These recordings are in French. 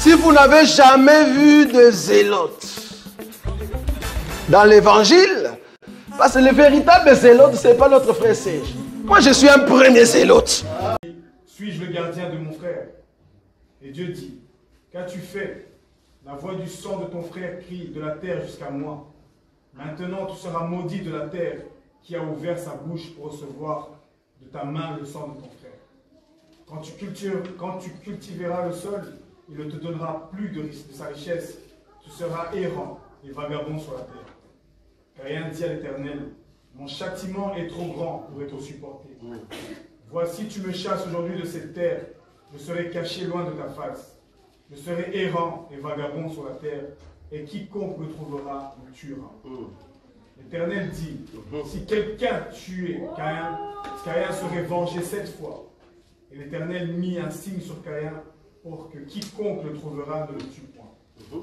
Si vous n'avez jamais vu de zélotes dans l'évangile, parce que le véritable zélote, ce n'est pas notre frère Serge. Moi, je suis un premier zélote. Suis-je le gardien de mon frère? Et Dieu dit, qu'as-tu fait? La voix du sang de ton frère crie de la terre jusqu'à moi. Maintenant, tu seras maudit de la terre qui a ouvert sa bouche pour recevoir de ta main le sang de ton frère. Quand tu cultiveras le sol, il ne te donnera plus de sa richesse. Tu seras errant et vagabond sur la terre. Car rien dit à l'Éternel, mon châtiment est trop grand pour être supporté. Voici, tu me chasses aujourd'hui de cette terre. Je serai caché loin de ta face. Je serai errant et vagabond sur la terre. Et quiconque me trouvera me tuera. L'Éternel dit, si quelqu'un tuait Caïn, Caïn serait vengé 7 fois. Et l'Éternel mit un signe sur Caïn pour que quiconque le trouvera ne le tue point.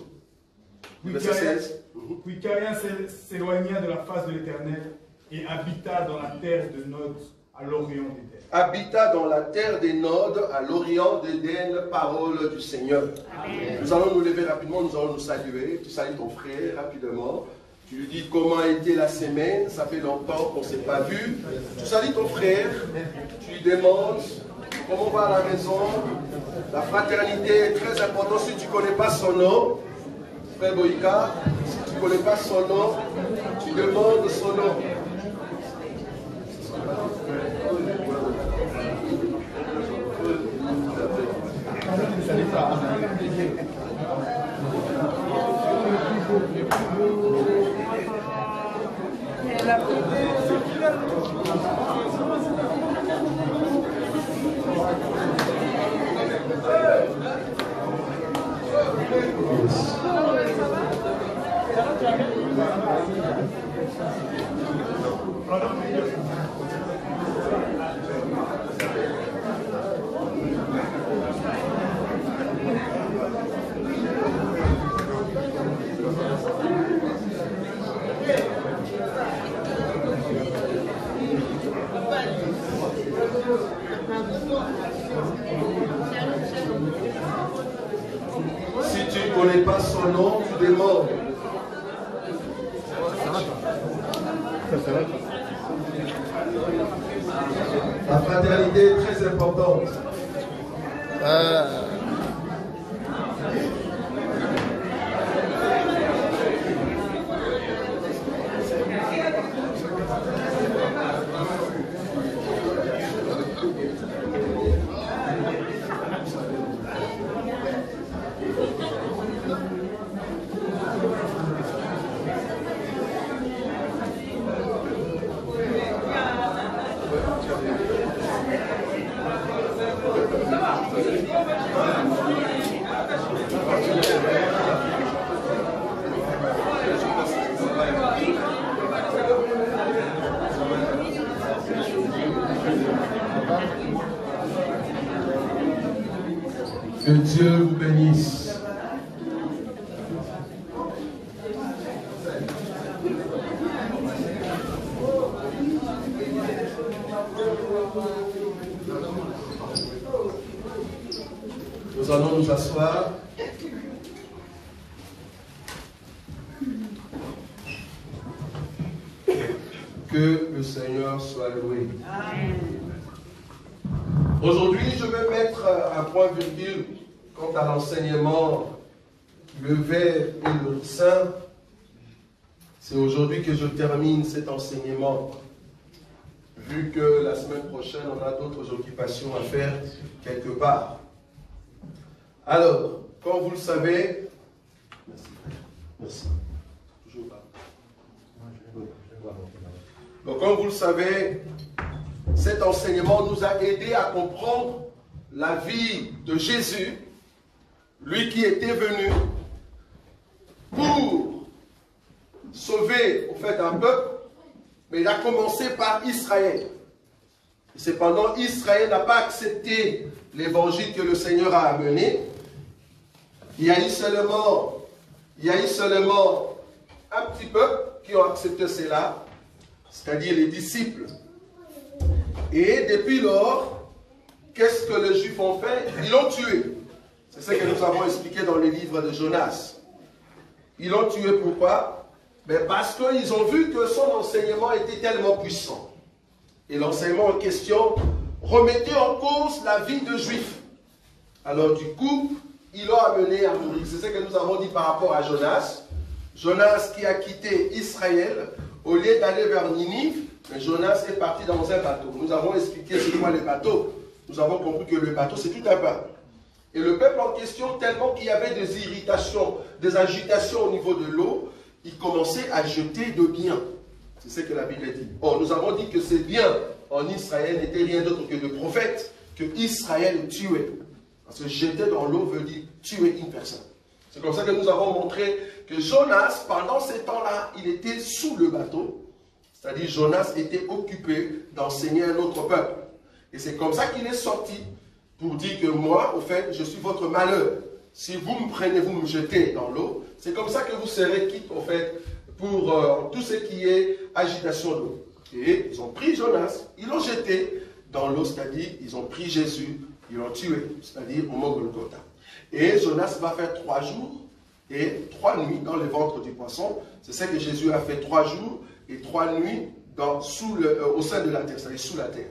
Puis Caïn s'éloigna de la face de l'Éternel et habita dans la terre de Nod à l'orient d'Éden. Habita dans la terre des Nodes à l'orient d'Éden, parole du Seigneur. Amen. Nous allons nous lever rapidement, nous allons nous saluer. Tu salues ton frère rapidement. Tu lui dis comment a été la semaine, ça fait longtemps qu'on ne s'est pas vu. Tu salues ton frère, tu lui demandes comment va à la maison. La fraternité est très importante. Si tu ne connais pas son nom, frère Boïka, si tu ne connais pas son nom, tu demandes son nom. Si tu ne connais pas son nom, tu demandes. La fraternité est très importante. Que Dieu vous bénisse. Nous allons nous asseoir. Que le Seigneur soit loué. Amen. Aujourd'hui, je vais mettre un point virgule quant à l'enseignement, le Verbe et le Saint. C'est aujourd'hui que je termine cet enseignement, vu que la semaine prochaine, on a d'autres occupations à faire quelque part. Alors, comme vous le savez, merci. Toujours pas. Donc, comme vous le savez, cet enseignement nous a aidé à comprendre la vie de Jésus, lui qui était venu pour sauver, en fait, un peuple, mais il a commencé par Israël. Et cependant, Israël n'a pas accepté l'évangile que le Seigneur a amené. Il y a eu seulement un petit peuple qui ont accepté cela, c'est-à-dire les disciples. Et depuis lors, qu'est-ce que les Juifs ont fait? Ils l'ont tué. C'est ce que nous avons expliqué dans le livre de Jonas. Ils l'ont tué pourquoi? Mais parce qu'ils ont vu que son enseignement était tellement puissant. Et l'enseignement en question remettait en cause la vie de Juifs. Alors du coup, ils l'ont amené à mourir. C'est ce que nous avons dit par rapport à Jonas. Jonas qui a quitté Israël, au lieu d'aller vers Ninive, mais Jonas est parti dans un bateau. Nous avons expliqué c'est quoi le bateau. Nous avons compris que le bateau, c'est tout un peuple. Et le peuple en question, tellement qu'il y avait des irritations, des agitations au niveau de l'eau, il commençait à jeter de biens. C'est ce que la Bible dit. Or, nous avons dit que ces biens en Israël n'étaient rien d'autre que de prophètes que Israël tuait. Parce que jeter dans l'eau veut dire tuer une personne. C'est comme ça que nous avons montré que Jonas, pendant ces temps-là, il était sous le bateau. C'est-à-dire Jonas était occupé d'enseigner un autre peuple. Et c'est comme ça qu'il est sorti pour dire que moi, au fait, je suis votre malheur. Si vous me prenez, vous me jetez dans l'eau, c'est comme ça que vous serez quitte, au fait, pour tout ce qui est agitation d'eau. Et ils ont pris Jonas, ils l'ont jeté dans l'eau, c'est-à-dire ils ont pris Jésus, ils l'ont tué, c'est-à-dire au mont Golgotha. Et Jonas va faire 3 jours et 3 nuits dans le ventre du poisson. C'est ça que Jésus a fait 3 jours et 3 nuits au sein de la terre, c'est-à-dire sous la terre.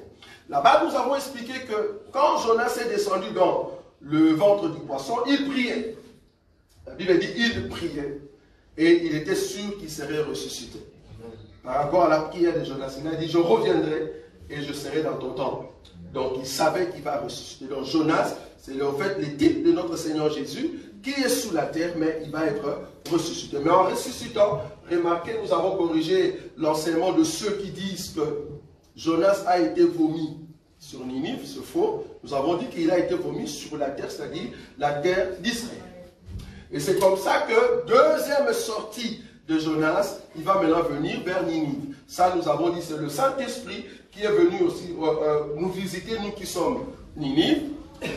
Là-bas, nous avons expliqué que quand Jonas est descendu dans le ventre du poisson, il priait. La Bible dit il priait. Et il était sûr qu'il serait ressuscité. Par rapport à la prière de Jonas, il a dit je reviendrai et je serai dans ton temple. Donc il savait qu'il va ressusciter. Donc Jonas, c'est en fait le type de notre Seigneur Jésus qui est sous la terre, mais il va être ressuscité. Mais en ressuscitant, remarquez, nous avons corrigé l'enseignement de ceux qui disent que Jonas a été vomi sur Ninive, c'est faux. Nous avons dit qu'il a été vomi sur la terre, c'est-à-dire la terre d'Israël. Et c'est comme ça que, deuxième sortie de Jonas, il va maintenant venir vers Ninive. Ça, nous avons dit, c'est le Saint-Esprit qui est venu aussi nous visiter, nous qui sommes Ninive,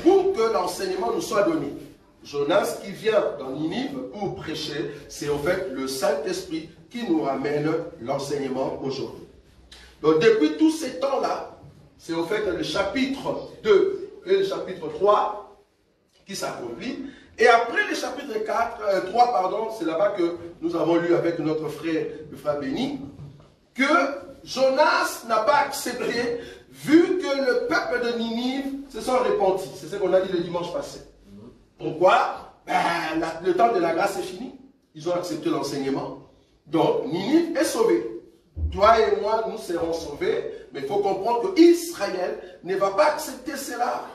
pour que l'enseignement nous soit donné. Jonas qui vient dans Ninive pour prêcher, c'est en fait le Saint-Esprit qui nous ramène l'enseignement aujourd'hui. Donc depuis tous ces temps-là, c'est en fait le chapitre 2 et le chapitre 3 qui s'accomplit. Et après le chapitre 3, c'est là-bas que nous avons lu avec notre frère, le frère Béni, que Jonas n'a pas accepté, vu que le peuple de Ninive se sont repentis. C'est ce qu'on a dit le dimanche passé. Pourquoi? Le temps de la grâce est fini. Ils ont accepté l'enseignement. Donc, Ninive est sauvé. Toi et moi, nous serons sauvés. Mais il faut comprendre qu'Israël ne va pas accepter cela.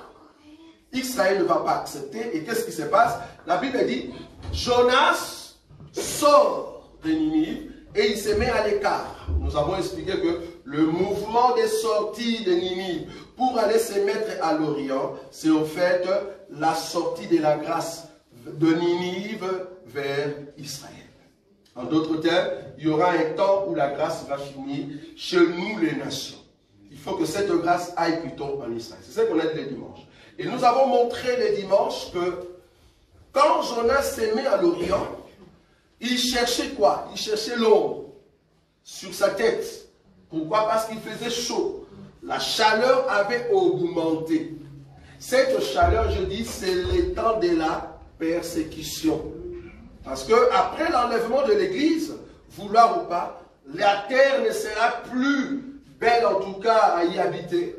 Israël ne va pas accepter. Et qu'est-ce qui se passe? La Bible dit, Jonas sort de Ninive et il se met à l'écart. Nous avons expliqué que le mouvement des sorties de Ninive pour aller se mettre à l'Orient, c'est au fait la sortie de la grâce de Ninive vers Israël. En d'autres termes, il y aura un temps où la grâce va finir chez nous les nations. Il faut que cette grâce aille plutôt en Israël. C'est ce qu'on a dit le dimanche. Et nous avons montré le dimanche que quand Jonas s'est mis à l'Orient, il cherchait quoi? Il cherchait l'ombre sur sa tête. Pourquoi? Parce qu'il faisait chaud. La chaleur avait augmenté. Cette chaleur, je dis, c'est le temps de la persécution. Parce que après l'enlèvement de l'Église, vouloir ou pas, la terre ne sera plus belle en tout cas à y habiter.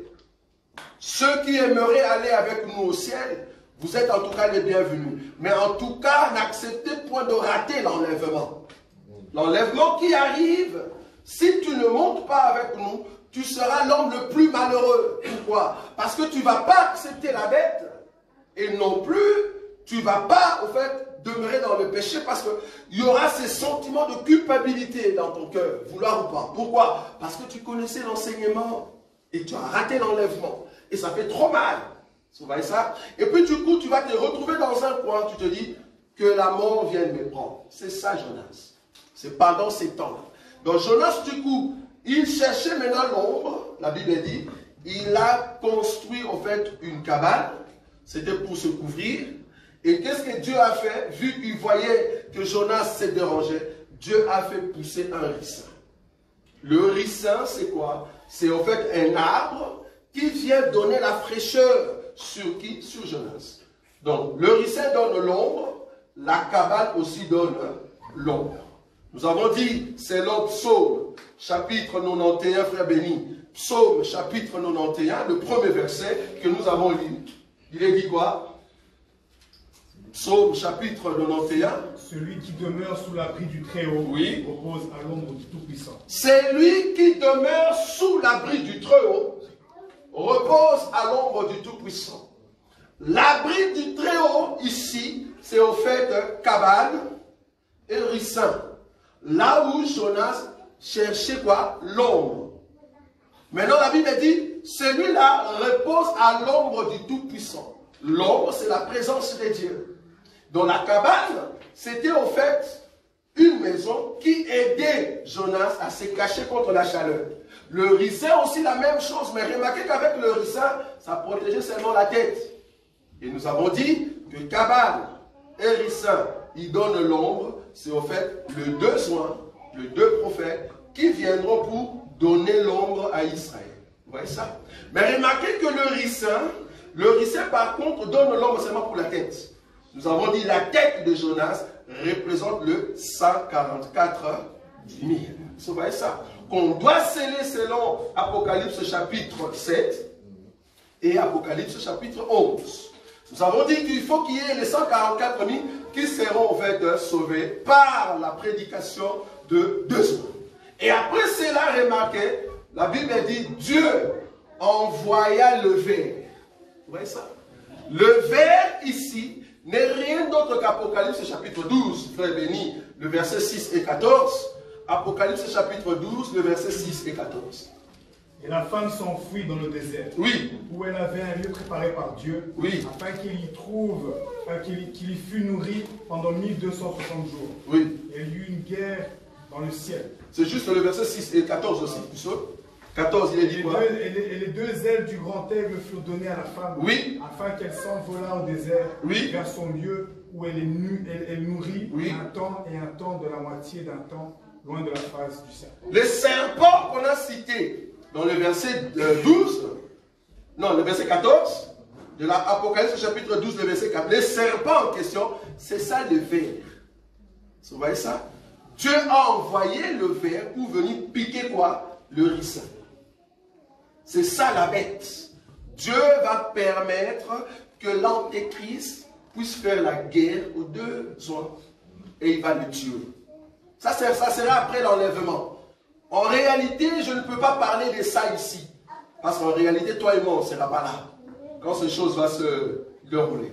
Ceux qui aimeraient aller avec nous au ciel, vous êtes en tout cas les bienvenus. Mais en tout cas, n'acceptez point de rater l'enlèvement. L'enlèvement qui arrive, si tu ne montes pas avec nous, tu seras l'homme le plus malheureux. Pourquoi? Parce que tu ne vas pas accepter la bête et non plus, tu ne vas pas, au fait, demeurer dans le péché parce qu'il y aura ces sentiments de culpabilité dans ton cœur, vouloir ou pas. Pourquoi? Parce que tu connaissais l'enseignement et tu as raté l'enlèvement. Et ça fait trop mal. Vous voyez ça? Et puis du coup, tu vas te retrouver dans un coin, tu te dis que la mort vienne me prendre. C'est ça, Jonas. C'est pendant ces temps-là. Donc Jonas, du coup, il cherchait maintenant l'ombre, la Bible dit, il a construit en fait une cabane, c'était pour se couvrir. Et qu'est-ce que Dieu a fait? Vu qu'il voyait que Jonas s'est dérangé, Dieu a fait pousser un ricin. Le ricin, c'est quoi? C'est en fait un arbre qui vient donner la fraîcheur sur qui? Sur Jonas. Donc, le ricin donne l'ombre, la cabane aussi donne l'ombre. Nous avons dit, c'est l'autre psaume, chapitre 91, frère béni. Psaume, chapitre 91, le premier verset que nous avons lu. Il est dit quoi? Psaume, chapitre 91. Celui qui demeure sous l'abri du Très-Haut Oui. repose à l'ombre du Tout-Puissant. Celui qui demeure sous l'abri du Très-Haut repose à l'ombre du Tout-Puissant. L'abri du Très-Haut, ici, c'est au fait cabane et ricin. Là où Jonas cherchait quoi? L'ombre. Maintenant, la Bible dit, celui-là repose à l'ombre du Tout-Puissant. L'ombre, c'est la présence de Dieu. Dans la cabane, c'était au fait une maison qui aidait Jonas à se cacher contre la chaleur. Le ricin aussi la même chose, mais remarquez qu'avec le ricin, ça protégeait seulement la tête. Et nous avons dit que cabane et ricin, ils donnent l'ombre, c'est au fait les deux soins, les deux prophètes qui viendront pour donner l'ombre à Israël. Vous voyez ça? Mais remarquez que le ricin par contre donne l'ombre seulement pour la tête. Nous avons dit la tête de Jonas représente le 144 000. Vous voyez ça? Qu'on doit sceller selon Apocalypse chapitre 7 et Apocalypse chapitre 11. Nous avons dit qu'il faut qu'il y ait les 144 000 qui seront en fait sauvés par la prédication de 2 hommes. Et après cela, remarquez, la Bible dit Dieu envoya le ver. Vous voyez ça? Le ver ici n'est rien d'autre qu'Apocalypse chapitre 12, frère béni, le verset 6 et 14. Apocalypse chapitre 12, le verset 6 et 14. Et la femme s'enfuit dans le désert, Oui. où elle avait un lieu préparé par Dieu, Oui. afin qu'il y trouve, qu'il y fût nourri pendant 1260 jours. Oui. Et il y eut une guerre dans le ciel. C'est juste le verset 6 et 14 aussi. 14, il est dit quoi? Et les deux ailes du grand aigle furent données à la femme, Oui. afin qu'elle s'envolât au désert, Oui. vers son lieu où elle est nue, elle nourrit Oui. un temps et un temps de la moitié d'un temps, loin de la face du serpent. Le serpent qu'on a cité dans le verset 12, non, le verset 14, de l'Apocalypse chapitre 12, le verset 4, le serpent en question, c'est ça le ver. Vous voyez ça? Dieu a envoyé le ver pour venir piquer quoi? Le ricin. C'est ça la bête. Dieu va permettre que l'antéchrist puisse faire la guerre aux deux hommes et il va le tuer. Ça sera après l'enlèvement. En réalité, je ne peux pas parler de ça ici. Parce qu'en réalité, toi et moi, on ne sera pas là. Quand ces choses vont se dérouler.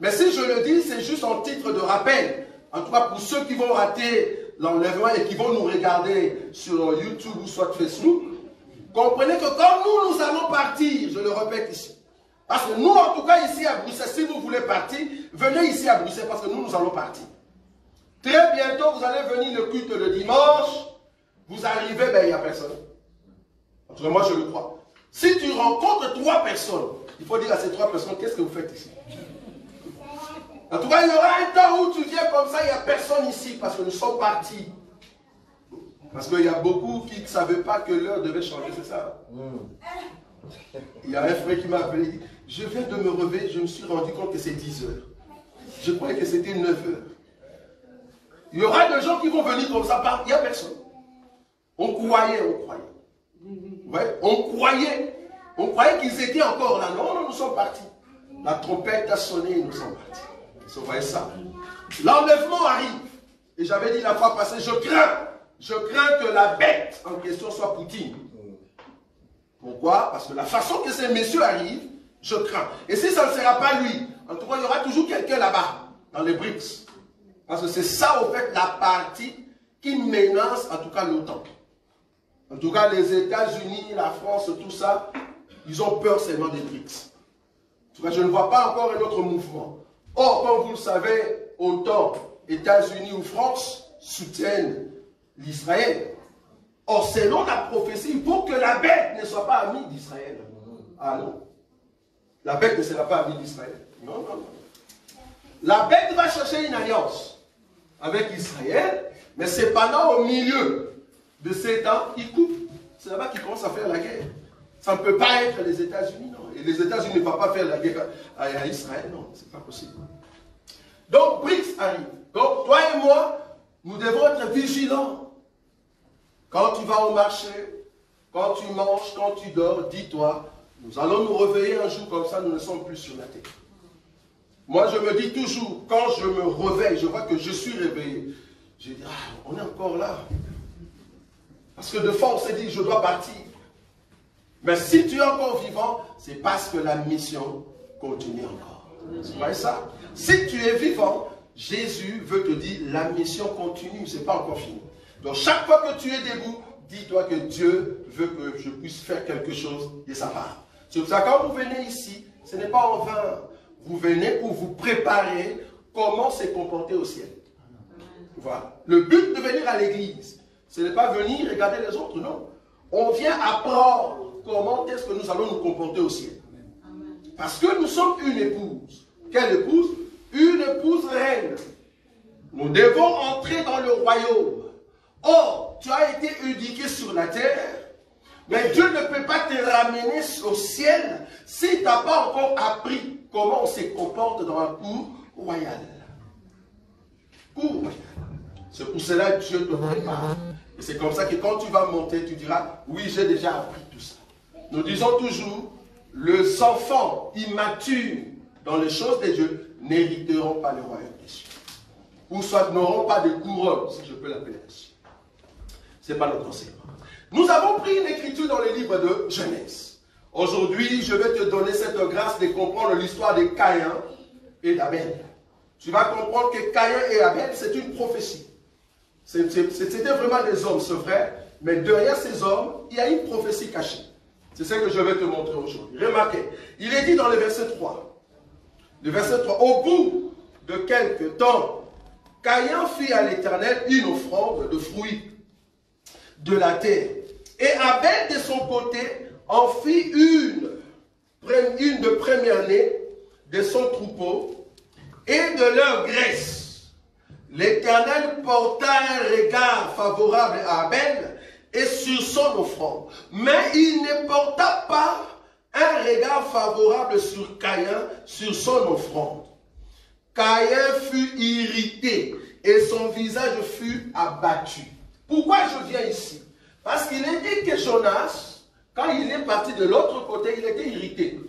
Mais si je le dis, c'est juste en titre de rappel. En tout cas, pour ceux qui vont rater l'enlèvement et qui vont nous regarder sur YouTube ou soit Facebook, comprenez que quand nous allons partir, je le répète ici. Parce que nous, en tout cas, ici à Bruxelles, si vous voulez partir, venez ici à Bruxelles parce que nous allons partir. Très bientôt, vous allez venir le culte le dimanche. Vous arrivez, ben il n'y a personne. En tout cas, moi je le crois. Si tu rencontres 3 personnes, il faut dire à ces 3 personnes, qu'est-ce que vous faites ici? En tout cas, il y aura un temps où tu viens comme ça, il n'y a personne ici, parce que nous sommes partis. Parce qu'il y a beaucoup qui ne savaient pas que l'heure devait changer, c'est ça? Il y a un frère qui m'a appelé, il dit, je viens de me réveiller, je me suis rendu compte que c'est 10 heures. Je croyais que c'était 9 heures. Il y aura des gens qui vont venir comme ça, il n'y a personne. On croyait. Ouais, on croyait qu'ils étaient encore là. Non, nous sommes partis. La trompette a sonné et nous sommes partis. Vous voyez ça? L'enlèvement arrive. Et j'avais dit la fois passée, je crains que la bête en question soit Poutine. Pourquoi? Parce que la façon que ces messieurs arrivent, je crains. Et si ça ne sera pas lui, en tout cas, il y aura toujours quelqu'un là-bas, dans les BRICS. Parce que c'est ça, au fait, la partie qui menace, en tout cas, l'OTAN. En tout cas, les États-Unis, la France, tout ça, ils ont peur seulement des BRICS. En tout cas, je ne vois pas encore un autre mouvement. Or, comme vous le savez, autant États-Unis ou France soutiennent l'Israël. Or, selon la prophétie, il faut que la bête ne soit pas amie d'Israël. Ah non. La bête ne sera pas amie d'Israël. Non, non, non. La bête va chercher une alliance avec Israël, mais cependant, au milieu de ces temps, il coupe. C'est là-bas qu'il commence à faire la guerre. Ça ne peut pas être les États-Unis, non. Et les États-Unis ne vont pas faire la guerre à Israël. Non, c'est pas possible. Donc, BRICS arrive. Donc, toi et moi, nous devons être vigilants. Quand tu vas au marché, quand tu manges, quand tu dors, dis-toi, nous allons nous réveiller un jour comme ça, nous ne sommes plus sur la terre. Moi, je me dis toujours, quand je me réveille, je vois que je suis réveillé. Je dis, ah, on est encore là. Parce que de fois, on s'est dit, je dois partir. Mais si tu es encore vivant, c'est parce que la mission continue encore. Vous voyez ça? Si tu es vivant, Jésus veut te dire, la mission continue, ce n'est pas encore fini. Donc chaque fois que tu es debout, dis-toi que Dieu veut que je puisse faire quelque chose de sa part. C'est pour ça que quand vous venez ici, ce n'est pas en vain. Vous venez pour vous préparer comment se comporter au ciel. Voilà. Le but de venir à l'église, ce n'est pas venir regarder les autres, non. On vient apprendre comment est-ce que nous allons nous comporter au ciel. Parce que nous sommes une épouse. Quelle épouse? Une épouse reine. Nous devons entrer dans le royaume. Or, tu as été éduqué sur la terre, mais Dieu ne peut pas te ramener au ciel si tu n'as pas encore appris comment on se comporte dans la cour royale. Cour royale. C'est pour cela que Dieu te prépare. Et c'est comme ça que quand tu vas monter, tu diras, oui, j'ai déjà appris tout ça. Nous disons toujours, les enfants immatures dans les choses de Dieu n'hériteront pas le royaume des cieux. Ou soit n'auront pas de couronne, si je peux l'appeler ainsi. Ce n'est pas notre enseignement. Nous avons pris une écriture dans le livre de Genèse. Aujourd'hui, je vais te donner cette grâce de comprendre l'histoire de Caïn et d'Abel. Tu vas comprendre que Caïn et Abel, c'est une prophétie. C'était vraiment des hommes, c'est vrai, mais derrière ces hommes, il y a une prophétie cachée. C'est ce que je vais te montrer aujourd'hui. Remarquez, il est dit dans le verset 3. Le verset 3, au bout de quelques temps, Caïn fit à l'Éternel une offrande de fruits de la terre. Et Abel, de son côté, en fit une de première-née de son troupeau et de leur graisse. L'Éternel porta un regard favorable à Abel et sur son offrande. Mais il ne porta pas un regard favorable sur Caïn, sur son offrande. Caïn fut irrité et son visage fut abattu. Pourquoi je viens ici? Parce qu'il est dit que Jonas, quand il est parti de l'autre côté, il était irrité.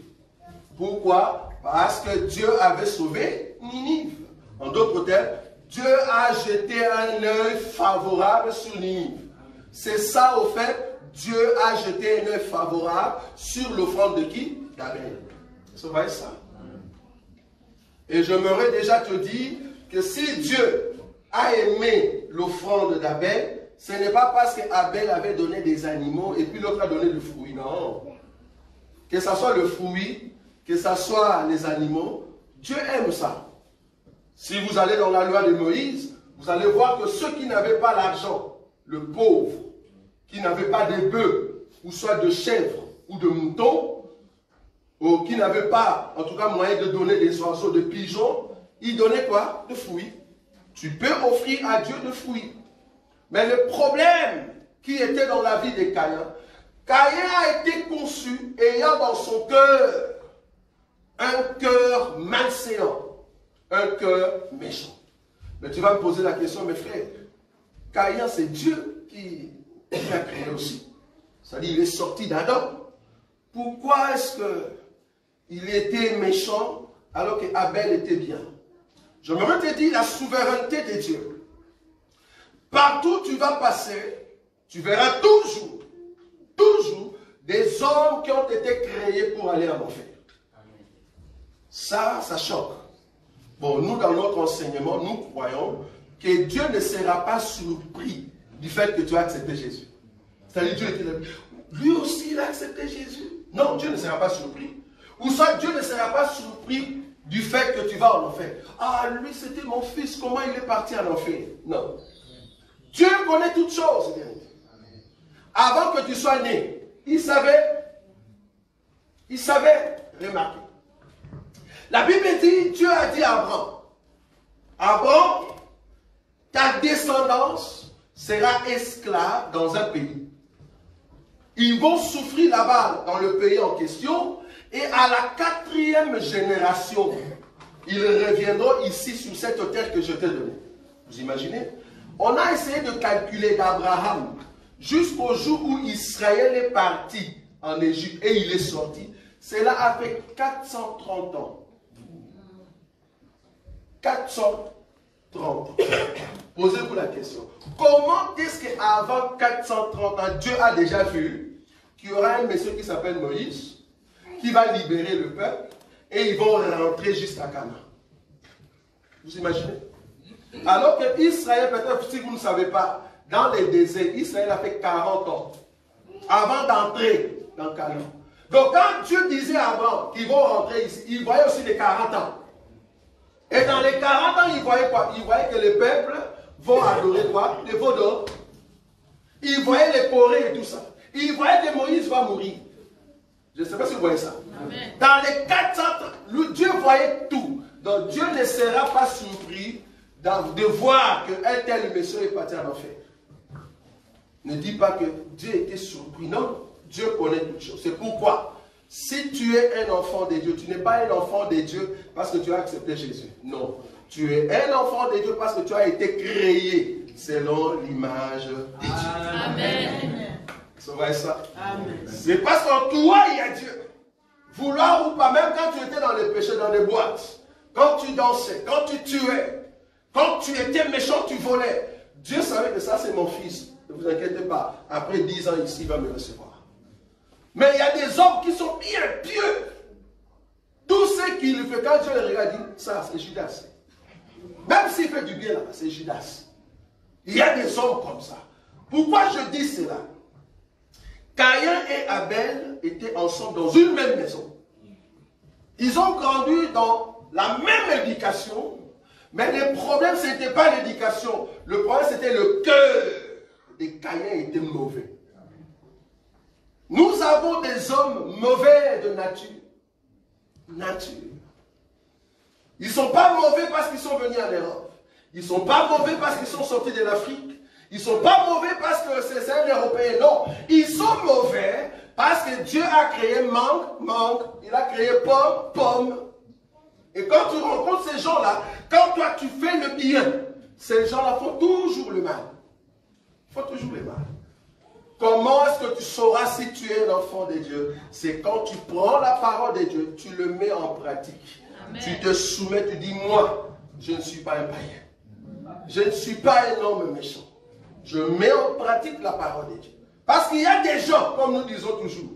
Pourquoi? Parce que Dieu avait sauvé Ninive. En d'autres termes, Dieu a jeté un œil favorable sur Ninive. C'est ça au fait, Dieu a jeté un œil favorable sur l'offrande de qui? D'Abel. Vous voyez ça? Et j'aimerais déjà te dire que si Dieu a aimé l'offrande d'Abel, ce n'est pas parce qu'Abel avait donné des animaux et puis l'autre a donné le fruit. Non. Que ce soit le fruit, que ce soit les animaux, Dieu aime ça. Si vous allez dans la loi de Moïse, vous allez voir que ceux qui n'avaient pas l'argent, le pauvre, qui n'avaient pas de bœufs, ou soit de chèvres, ou de moutons, ou qui n'avaient pas, en tout cas, moyen de donner des oiseaux, de pigeons, ils donnaient quoi? De fruits. Tu peux offrir à Dieu des fruits. Mais le problème qui était dans la vie de Caïn, Caïn a été conçu ayant dans son cœur un cœur malséant, un cœur méchant. Mais tu vas me poser la question, mes frères, Caïn c'est Dieu qui l'a créé aussi. C'est-à-dire il est sorti d'Adam. Pourquoi est-ce qu'il était méchant alors qu'Abel était bien? Je me te dire la souveraineté de Dieu. Partout où tu vas passer, tu verras toujours des hommes qui ont été créés pour aller en enfer. Ça choque. Bon, nous, dans notre enseignement, nous croyons que Dieu ne sera pas surpris du fait que tu as accepté Jésus. C'est-à-dire, Dieu était là. Lui aussi, il a accepté Jésus. Non, Dieu ne sera pas surpris. Ou soit Dieu ne sera pas surpris du fait que tu vas en enfer. Ah, lui, c'était mon fils, comment il est parti en enfer? Non. Dieu connaît toutes choses. Avant que tu sois né, il savait, remarquez. La Bible dit, Dieu a dit à Abraham, Abraham, ta descendance sera esclave dans un pays. Ils vont souffrir là-bas dans le pays en question Et à la 4e génération, ils reviendront ici sur cette terre que je t'ai donnée. Vous imaginez? On a essayé de calculer d'Abraham jusqu'au jour où Israël est parti en Égypte et il est sorti. Cela a fait 430 ans. 430 ans. Posez-vous la question. Comment est-ce qu'avant 430 ans, Dieu a déjà vu qu'il y aura un monsieur qui s'appelle Moïse, qui va libérer le peuple, et ils vont rentrer jusqu'à Canaan? Vous imaginez? Alors que Israël, peut-être si vous ne savez pas, dans les déserts, Israël a fait 40 ans avant d'entrer dans Canaan. Donc quand Dieu disait avant qu'ils vont rentrer ici, il voyait aussi les 40 ans. Et dans les 40 ans, il voyait quoi? Il voyait que les peuples vont adorer quoi? Les veaux d'or. Il voyait les Corées et tout ça. Il voyait que Moïse va mourir. Je ne sais pas si vous voyez ça. Amen. Dans les 400 ans, Dieu voyait tout. Donc Dieu ne sera pas surpris de voir qu'un tel monsieur est parti en enfer. Ne dis pas que Dieu était surpris. Non, Dieu connaît toutes choses. C'est pourquoi, si tu es un enfant de Dieu, tu n'es pas un enfant de Dieu parce que tu as accepté Jésus. Non. Tu es un enfant de Dieu parce que tu as été créé selon l'image de Dieu. Amen. Ça va être ça? Amen. C'est parce qu'en toi, il y a Dieu. Vouloir ou pas, même quand tu étais dans les péchés, dans les boîtes, quand tu dansais, quand tu tuais, quand tu étais méchant, tu volais. Dieu savait que ça, c'est mon fils. Ne vous inquiétez pas. Après 10 ans ici, il va me recevoir. Mais il y a des hommes qui sont bien pieux. Tout ce qu'il fait, quand Dieu le regarde, il dit, ça, c'est Judas. Même s'il fait du bien là, c'est Judas. Il y a des hommes comme ça. Pourquoi je dis cela? Caïn et Abel étaient ensemble dans une même maison. Ils ont grandi dans la même éducation, mais le problème, ce n'était pas l'éducation. Le problème, c'était le cœur de Caïn était mauvais. Nous avons des hommes mauvais de nature. Ils ne sont pas mauvais parce qu'ils sont venus en Europe. Ils ne sont pas mauvais parce qu'ils sont sortis de l'Afrique. Ils ne sont pas mauvais parce que c'est un Européen. Non. Ils sont mauvais parce que Dieu a créé mangue. Il a créé pomme. Et quand tu rencontres ces gens-là, quand toi tu fais le bien, ces gens-là font toujours le mal. Ils font toujours le mal. Comment est-ce que tu sauras si tu es un enfant de Dieu? C'est quand tu prends la parole de Dieu, tu le mets en pratique. Amen. Tu te soumets, tu dis, moi, je ne suis pas un païen. Je ne suis pas un homme méchant. Je mets en pratique la parole de Dieu. Parce qu'il y a des gens, comme nous disons toujours,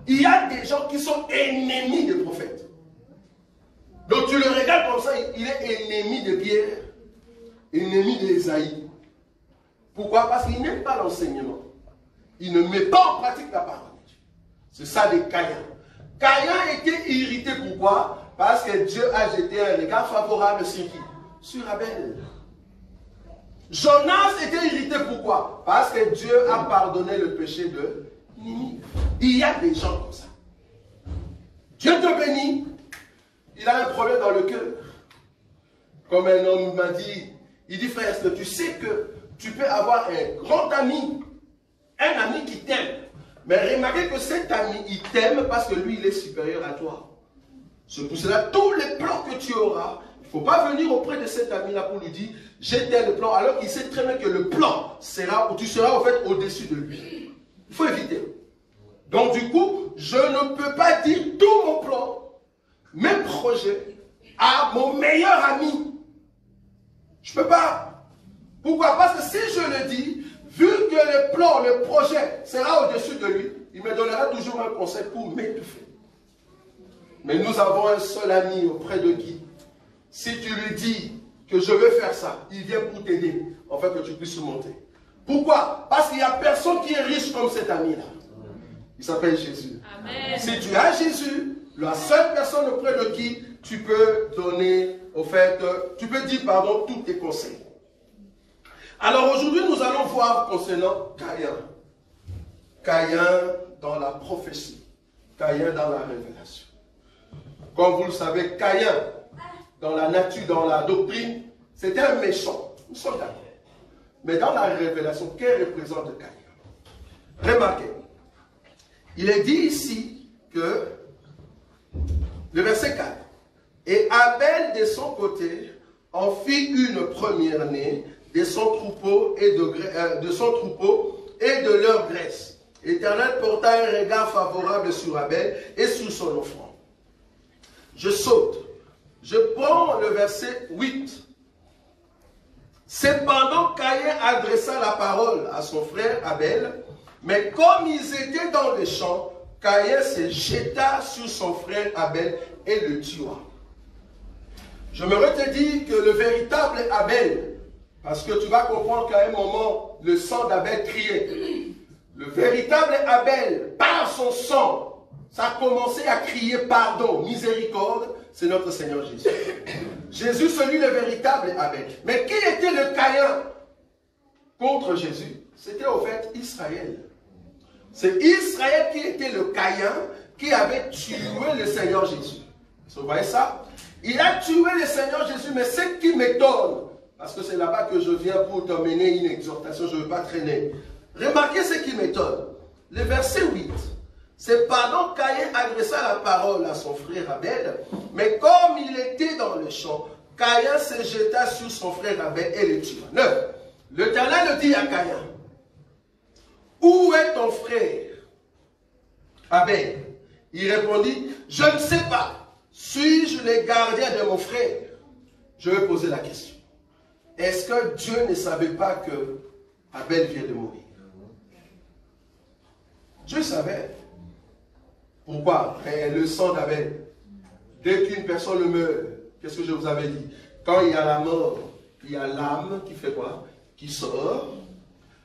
il y a des gens qui sont ennemis des prophètes. Donc tu le regardes comme ça, il est ennemi de Pierre, ennemi d'Ésaïe. Pourquoi? Parce qu'il n'aime pas l'enseignement. Il ne met pas en pratique la parole de Dieu. C'est ça de Caïn. Caïn était irrité, pourquoi? Parce que Dieu a jeté un regard favorable sur qui? Sur Abel. Jonas était irrité, pourquoi? Parce que Dieu a pardonné le péché de Ninive. Il y a des gens comme ça. Dieu te bénit, il a un problème dans le cœur. Comme un homme m'a dit, il dit, frère, est-ce que tu sais que tu peux avoir un grand ami, un ami qui t'aime, mais remarquez que cet ami, il t'aime parce que lui, il est supérieur à toi. C'est pour cela, tous les plans que tu auras, il ne faut pas venir auprès de cet ami-là pour lui dire, j'ai tel plan, alors qu'il sait très bien que le plan sera, où tu seras en fait au-dessus de lui. Il faut éviter. Donc du coup, je ne peux pas dire tout mon plan, mes projets, à mon meilleur ami. Je ne peux pas. Pourquoi? Parce que si je le dis, vu que le plan, le projet sera au-dessus de lui, il me donnera toujours un conseil pour m'étouffer. Mais nous avons un seul ami auprès de qui, si tu lui dis que je veux faire ça, il vient pour t'aider, afin que tu puisses monter. Pourquoi? Parce qu'il n'y a personne qui est riche comme cet ami-là. Il s'appelle Jésus. Amen. Si tu as Jésus, la seule personne auprès de qui tu peux donner, au fait, tu peux dire, pardon, tous tes conseils. Alors aujourd'hui, nous allons voir concernant Caïn. Caïn dans la prophétie. Caïn dans la révélation. Comme vous le savez, Caïn, dans la nature, dans la doctrine, c'était un méchant. Nous sommes d'accord. Mais dans la révélation, qu'est représente Caïn? Remarquez, il est dit ici que Le verset 4. Et Abel, de son côté, en fit une première-née de son troupeau et de leur graisse. L'Éternel porta un regard favorable sur Abel et sur son offrande. Je saute. Je prends le verset 8. Cependant, Caïn adressa la parole à son frère Abel, mais comme ils étaient dans le champ, Caïn se jeta sur son frère Abel et le tua. Je me te dire que le véritable Abel, parce que tu vas comprendre qu'à un moment, le sang d'Abel criait. Le véritable Abel, par son sang, ça a commencé à crier pardon, miséricorde, c'est notre Seigneur Jésus. Jésus, celui le véritable Abel. Mais qui était le Caïn contre Jésus? C'était au fait Israël. C'est Israël qui était le Caïn qui avait tué le Seigneur Jésus. Vous voyez ça? Il a tué le Seigneur Jésus, mais ce qui m'étonne, parce que c'est là-bas que je viens pour t'emmener une exhortation, je ne veux pas traîner. Remarquez ce qui m'étonne. Le verset 8. C'est pendant Caïn adressa la parole à son frère Abel, mais comme il était dans le champ, Caïn se jeta sur son frère Abel et le tua. 9. L'Éternel dit à Caïn, où est ton frère Abel? Il répondit, je ne sais pas. Suis-je le gardien de mon frère? Je vais poser la question. Est-ce que Dieu ne savait pas que Abel vient de mourir? Dieu savait. Pourquoi? Le sang d'Abel. Dès qu'une personne meurt, qu'est-ce que je vous avais dit? Quand il y a la mort, il y a l'âme qui fait quoi? Qui sort.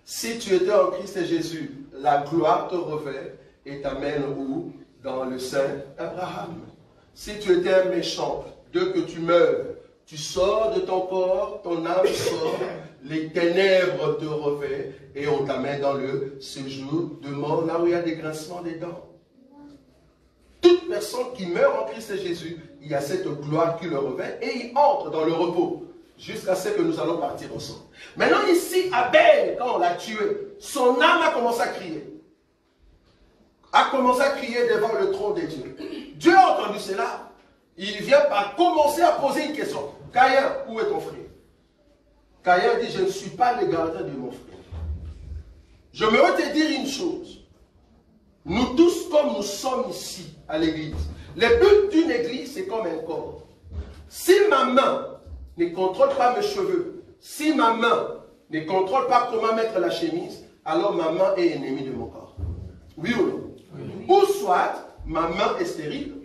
Si tu étais en Christ Jésus, la gloire te revêt et t'amène où? Dans le sein d'Abraham. Si tu étais un méchant, dès que tu meurs, tu sors de ton corps, ton âme sort, les ténèbres te revêtent et on t'amène dans le séjour de mort, là où il y a des grincements des dents. Toute personne qui meurt en Christ Jésus, il y a cette gloire qui le revêt et il entre dans le repos jusqu'à ce que nous allons partir ensemble. Maintenant ici, Abel, quand on l'a tué, son âme a commencé à crier. A commencé à crier devant le trône de Dieu. Dieu a entendu cela. Il vient par commencer à poser une question. Caïn, où est ton frère? Caïn dit, je ne suis pas le gardien de mon frère. Je me veux te dire une chose. Nous tous, comme nous sommes ici, à l'église, le but d'une église, c'est comme un corps. Si ma main ne contrôle pas mes cheveux, si ma main ne contrôle pas comment mettre la chemise, alors ma main est ennemie de mon corps. Oui ou non? Oui. Ou soit, ma main est stérile.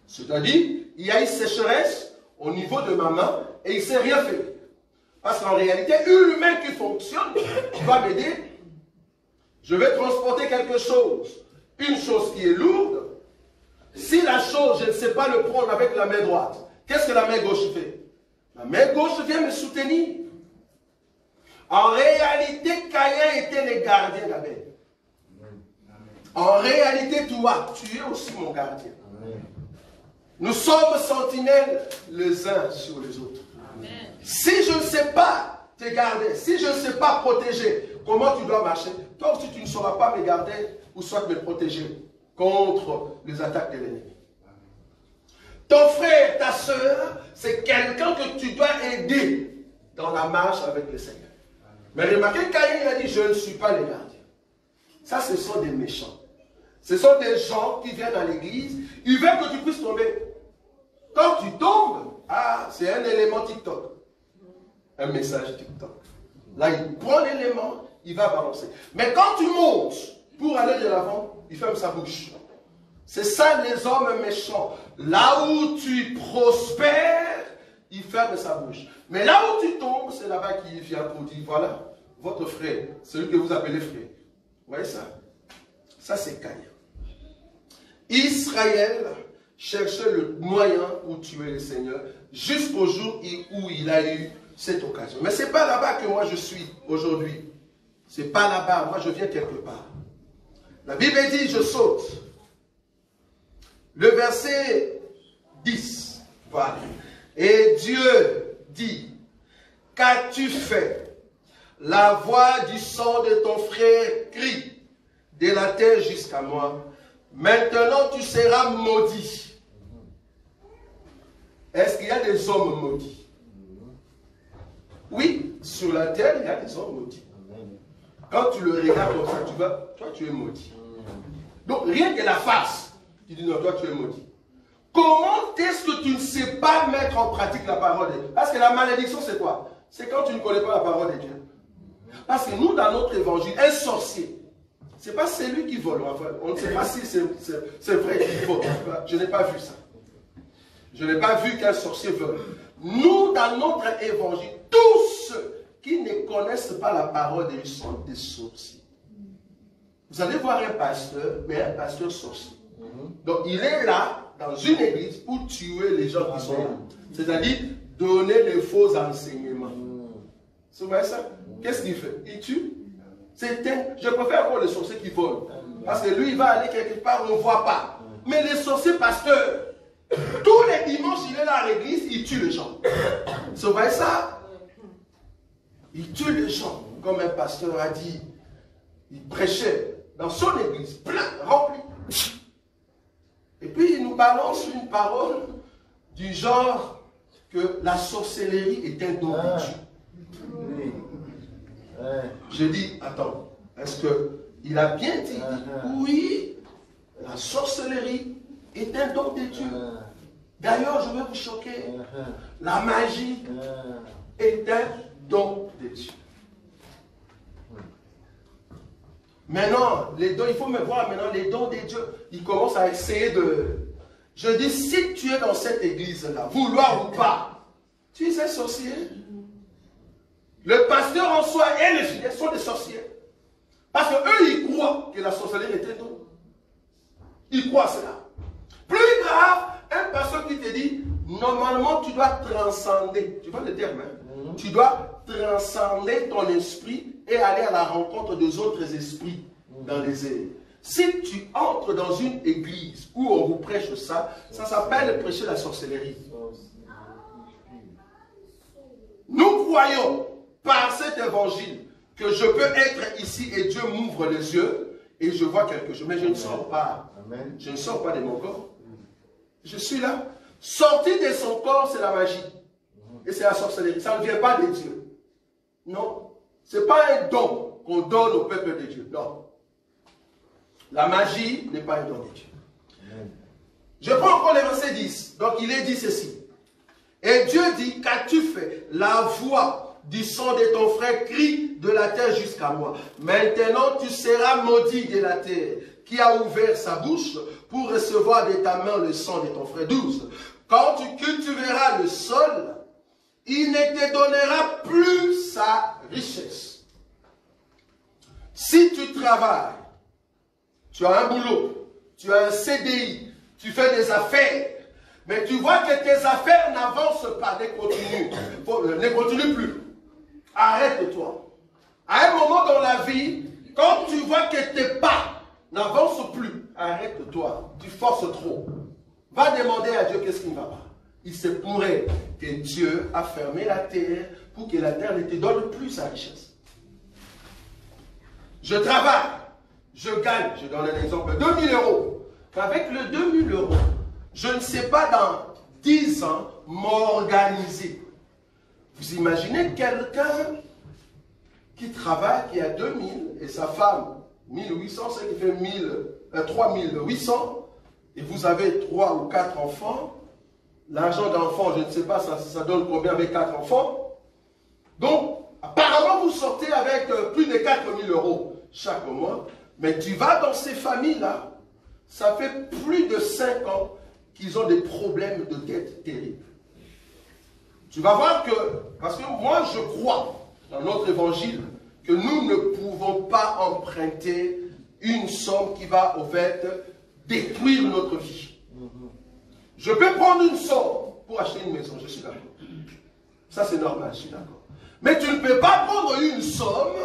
C'est-à-dire, il y a une sécheresse au niveau de ma main et il ne s'est rien fait. Parce qu'en réalité, une main qui fonctionne va m'aider. Je vais transporter quelque chose, une chose qui est lourde. Si la chose, je ne sais pas le prendre avec la main droite, qu'est-ce que la main gauche fait? La main gauche vient me soutenir. En réalité, Caïn était le gardien d'Abel. En réalité, toi, tu es aussi mon gardien. Nous sommes sentinelles les uns sur les autres. Amen. Si je ne sais pas te garder, si je ne sais pas protéger, comment tu dois marcher? Toi aussi, tu ne sauras pas me garder ou soit me protéger contre les attaques de l'ennemi. Ton frère, ta soeur, c'est quelqu'un que tu dois aider dans la marche avec le Seigneur. Mais remarquez, Caïn a dit, je ne suis pas le gardien. Ça, ce sont des méchants. Ce sont des gens qui viennent à l'église, ils veulent que tu puisses tomber. Quand tu tombes, c'est un élément TikTok. Un message TikTok. Là, il prend l'élément, il va balancer. Mais quand tu montes pour aller de l'avant, il ferme sa bouche. C'est ça les hommes méchants. Là où tu prospères, il ferme sa bouche. Mais là où tu tombes, c'est là-bas qu'il vient pour dire, voilà, votre frère, celui que vous appelez frère. Vous voyez ça? Ça, c'est Caïn. Israël cherchait le moyen pour tuer le Seigneur jusqu'au jour où il a eu cette occasion. Mais ce n'est pas là-bas que moi je suis aujourd'hui. Ce n'est pas là-bas. Moi, je viens quelque part. La Bible dit, je saute. Le verset 10. Voilà. Et Dieu dit, qu'as-tu fait? La voix du sang de ton frère crie de la terre jusqu'à moi. Maintenant tu seras maudit. Est-ce qu'il y a des hommes maudits? Oui, sur la terre, il y a des hommes maudits. Quand tu le regardes comme ça, tu vois, toi tu es maudit. Donc rien que la face, tu dis non, toi tu es maudit. Comment est-ce que tu ne sais pas mettre en pratique la parole de Dieu? Parce que la malédiction c'est quoi? C'est quand tu ne connais pas la parole de Dieu. Parce que nous, dans notre évangile, un sorcier, c'est pas celui qui vole. Enfin, on ne sait pas si c'est vrai qu'il vole. Je n'ai pas vu ça. Je n'ai pas vu qu'un sorcier vole. Nous, dans notre évangile, tous ceux qui ne connaissent pas la parole de Dieu sont des sorciers. Vous allez voir un pasteur, mais un pasteur sorcier. Donc, il est là, dans une église, pour tuer les gens qui sont là. C'est-à-dire, donner des faux enseignements. Vous voyez ça? Qu'est-ce qu'il fait? Il tue. Je préfère encore les sorciers qui volent. Parce que lui, il va aller quelque part, on ne voit pas. Mais les sorciers pasteurs, tous les dimanches, il est là à l'église, il tue les gens. Vous voyez ça? Il tue les gens. Comme un pasteur a dit, il prêchait dans son église, plein, rempli. Et puis il nous balance une parole du genre que la sorcellerie est un don de Dieu. Je dis, attends, est-ce qu'il a bien dit? Oui, la sorcellerie est un don de Dieu. D'ailleurs, je vais vous choquer. La magie est un don de Dieu. Maintenant, les dons, il faut me voir maintenant, les dons de Dieu, ils commencent à essayer de... Je dis, si tu es dans cette église-là, vouloir ou pas, tu es un sorcier. Le pasteur en soi et les fidèles sont des sorciers. Parce qu'eux, ils croient que la sorcellerie est un don. Ils croient cela. Plus grave, un pasteur qui te dit, normalement, tu dois transcender. Tu vois le terme, hein? Tu dois transcender ton esprit et aller à la rencontre des autres esprits dans les airs. Si tu entres dans une église où on vous prêche ça, ça s'appelle prêcher la sorcellerie. Nous croyons par cet évangile que je peux être ici et Dieu m'ouvre les yeux et je vois quelque chose. Mais je ne sors pas. Je ne sors pas de mon corps. Je suis là. Sortir de son corps, c'est la magie. Et c'est la sorcellerie. Ça ne vient pas de Dieu. Non. Ce n'est pas un don qu'on donne au peuple de Dieu. Non. La magie n'est pas un don de Dieu. Je prends encore le verset 10. Donc il est dit ceci. Et Dieu dit, qu'as-tu fait? La voix du son de ton frère crie de la terre jusqu'à moi. Maintenant tu seras maudit de la terre, qui a ouvert sa bouche pour recevoir de ta main le sang de ton frère. 12. Quand tu cultiveras le sol, il ne te donnera plus sa richesse. Si tu travailles, tu as un boulot, tu as un CDI, tu fais des affaires, mais tu vois que tes affaires n'avancent pas, ne continue plus. Arrête-toi. À un moment dans la vie, quand tu vois que tes pas n'avancent plus, arrête-toi. Tu forces trop. Va demander à Dieu qu'est-ce qui ne va pas. Il se pourrait que Dieu a fermé la terre pour que la terre ne te donne plus sa richesse. Je travaille, je gagne, je donne un exemple, 2000 €. Avec le 2000 €, je ne sais pas dans 10 ans m'organiser. Vous imaginez quelqu'un qui travaille, qui a 2000 et sa femme 1800, c'est qui fait 3800, et vous avez 3 ou 4 enfants. L'argent d'enfant, je ne sais pas, ça donne combien avec 4 enfants. Donc, apparemment, vous sortez avec plus de 4000 € chaque mois. Mais tu vas dans ces familles-là, ça fait plus de 5 ans qu'ils ont des problèmes de dette terribles. Tu vas voir que, parce que moi je crois dans notre évangile, que nous ne pouvons pas emprunter une somme qui va au fait détruire notre vie. Je peux prendre une somme pour acheter une maison, je suis d'accord. Ça c'est normal, je suis d'accord. Mais tu ne peux pas prendre une somme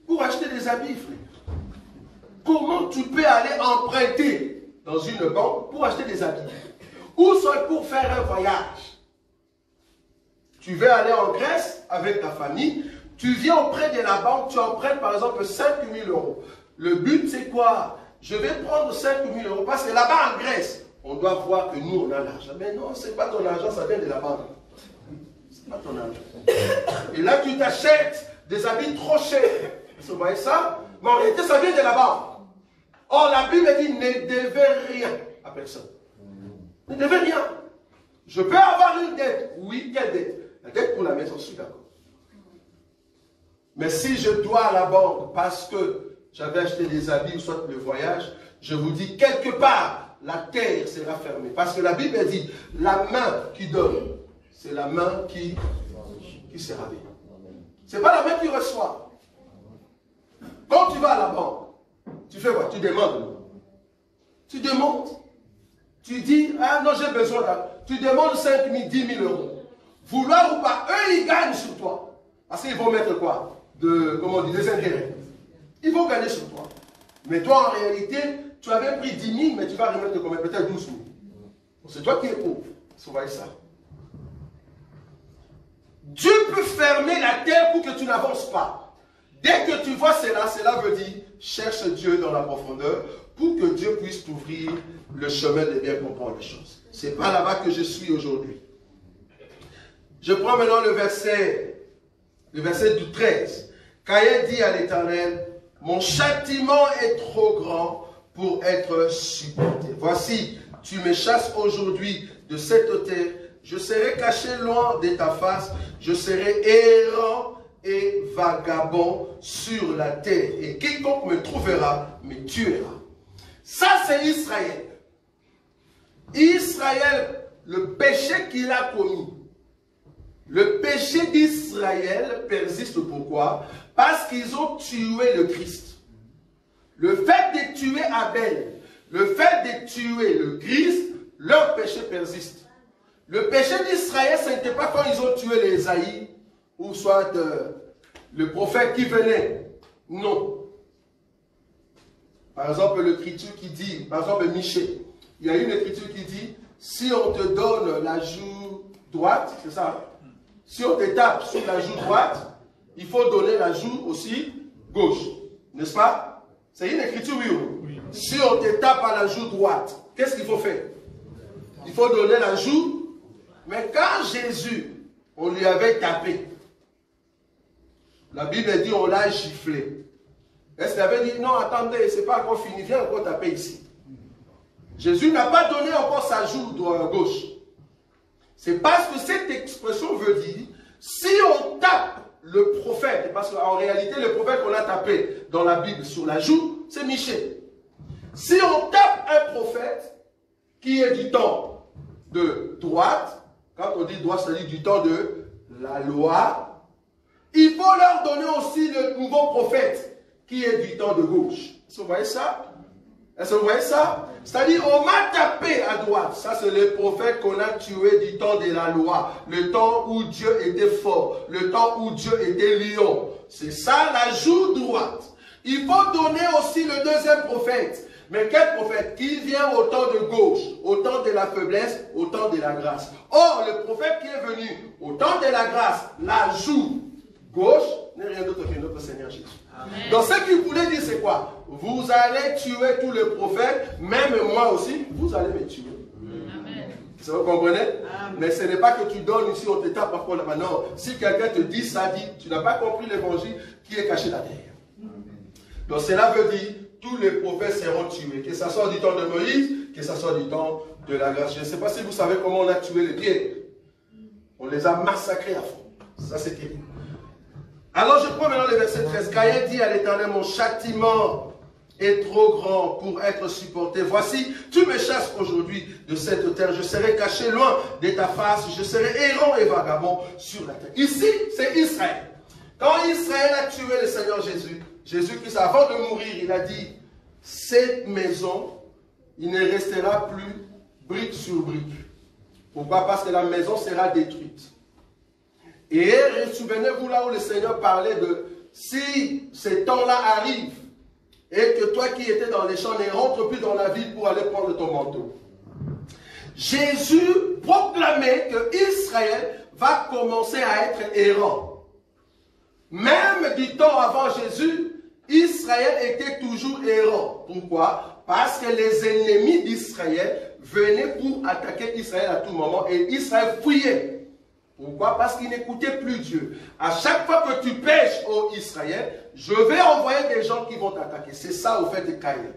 pour acheter des habits, frère. Comment tu peux aller emprunter dans une banque pour acheter des habits? Ou soit pour faire un voyage. Tu veux aller en Grèce avec ta famille, tu viens auprès de la banque, tu empruntes par exemple 5000 €. Le but c'est quoi? Je vais prendre 5000 € parce que là-bas en Grèce, on doit voir que nous, on a l'argent. Mais non, ce n'est pas ton argent, ça vient de la banque. Ce n'est pas ton argent. Et là, tu t'achètes des habits trop chers. Vous voyez ça? Mais en réalité, ça vient de la banque. Or, la Bible dit, ne devez rien à personne. Ne devez rien. Je peux avoir une dette. Oui, quelle dette? La dette pour la maison, je suis d'accord. Mais si je dois à la banque parce que j'avais acheté des habits ou soit le voyage, je vous dis, quelque part, la terre sera fermée. Parce que la Bible dit, la main qui donne, c'est la main qui sera bénie. Ce n'est pas la main qui reçoit. Quand tu vas à la banque, tu fais quoi? Tu demandes. Tu demandes. Tu dis, ah non, j'ai besoin d'argent. Tu demandes 5 000, 10 000 euros. Vouloir ou pas, eux, ils gagnent sur toi. Parce qu'ils vont mettre quoi? Comment on dit, des intérêts. Ils vont gagner sur toi. Mais toi, en réalité, tu avais pris 10 000, mais tu vas remettre combien? Peut-être 12 000. C'est toi qui es pauvre. Vous voyez ça. Dieu peut fermer la terre pour que tu n'avances pas. Dès que tu vois cela, cela veut dire, cherche Dieu dans la profondeur pour que Dieu puisse t'ouvrir le chemin de bien comprendre les choses. Ce n'est pas là-bas que je suis aujourd'hui. Je prends maintenant le verset du 13. Caïn dit à l'Éternel, mon châtiment est trop grand pour être supporté. Voici, tu me chasses aujourd'hui de cette terre, je serai caché loin de ta face, je serai errant et vagabond sur la terre, et quiconque me trouvera me tuera. Ça, c'est Israël. Israël, le péché qu'il a commis. Le péché d'Israël persiste. Pourquoi? Parce qu'ils ont tué le Christ. Le fait de tuer Abel, le fait de tuer le Christ, leur péché persiste. Le péché d'Israël, ce n'était pas quand ils ont tué les Esaïe, ou soit le prophète qui venait. Non. Par exemple, l'écriture qui dit, par exemple, Michée, il y a une écriture qui dit, si on te donne la joue droite, c'est ça? Si on te tape sur la joue droite, il faut donner la joue aussi gauche. N'est-ce pas? C'est une écriture, oui. Si on te tape à la joue droite, qu'est-ce qu'il faut faire? Il faut donner la joue. Mais quand Jésus, on lui avait tapé, la Bible dit on l'a giflé. Est-ce qu'il avait dit non, attendez, c'est pas encore fini, viens encore taper ici. Jésus n'a pas donné encore sa joue gauche. C'est parce que cette expression veut dire, si on tape le prophète, parce qu'en réalité, le prophète qu'on a tapé dans la Bible sur la joue, c'est Michée. Si on tape un prophète qui est du temps de droite, quand on dit droite, c'est-à-dire du temps de la loi, il faut leur donner aussi le nouveau prophète qui est du temps de gauche. Est-ce que vous voyez ça? Est-ce que vous voyez ça? C'est-à-dire, on m'a tapé à droite. Ça, c'est le prophète qu'on a tué du temps de la loi. Le temps où Dieu était fort. Le temps où Dieu était lion. C'est ça, la joue droite. Il faut donner aussi le deuxième prophète. Mais quel prophète? Qui vient au temps de gauche, au temps de la faiblesse, au temps de la grâce. Or, le prophète qui est venu au temps de la grâce, la joue gauche, n'est rien d'autre que notre Seigneur Jésus. Amen. Donc, ce qu'il voulait dire, c'est quoi? Vous allez tuer tous les prophètes, même moi aussi, vous allez me tuer. Amen. Vous comprenez? Amen. Mais ce n'est pas que tu donnes ici, on te tape parfois là-bas. Non, si quelqu'un te dit ça, dit, tu n'as pas compris l'évangile qui est caché là-derrière. Donc, cela veut dire, tous les prophètes seront tués, que ce soit du temps de Moïse, que ce soit du temps de la grâce. Je ne sais pas si vous savez comment on a tué les pieds. On les a massacrés à fond. Ça, c'est terrible. Alors, je prends maintenant le verset 13. Caïn dit à l'Éternel, mon châtiment est trop grand pour être supporté. Voici, tu me chasses aujourd'hui de cette terre. Je serai caché loin de ta face. Je serai errant et vagabond sur la terre. Ici, c'est Israël. Quand Israël a tué le Seigneur Jésus, Jésus-Christ, avant de mourir, il a dit, cette maison, il ne restera plus brique sur brique. Pourquoi? Parce que la maison sera détruite. Et souvenez-vous là où le Seigneur parlait de, si ces temps-là arrivent, et que toi qui étais dans les champs ne rentres plus dans la ville pour aller prendre ton manteau. Jésus proclamait que Israël va commencer à être errant. Même du temps avant Jésus, Israël était toujours errant. Pourquoi? Parce que les ennemis d'Israël venaient pour attaquer Israël à tout moment et Israël fuyait. Pourquoi? Parce qu'il n'écoutait plus Dieu. À chaque fois que tu pêches, ô Israël, je vais envoyer des gens qui vont t'attaquer. C'est ça au fait de Caïn.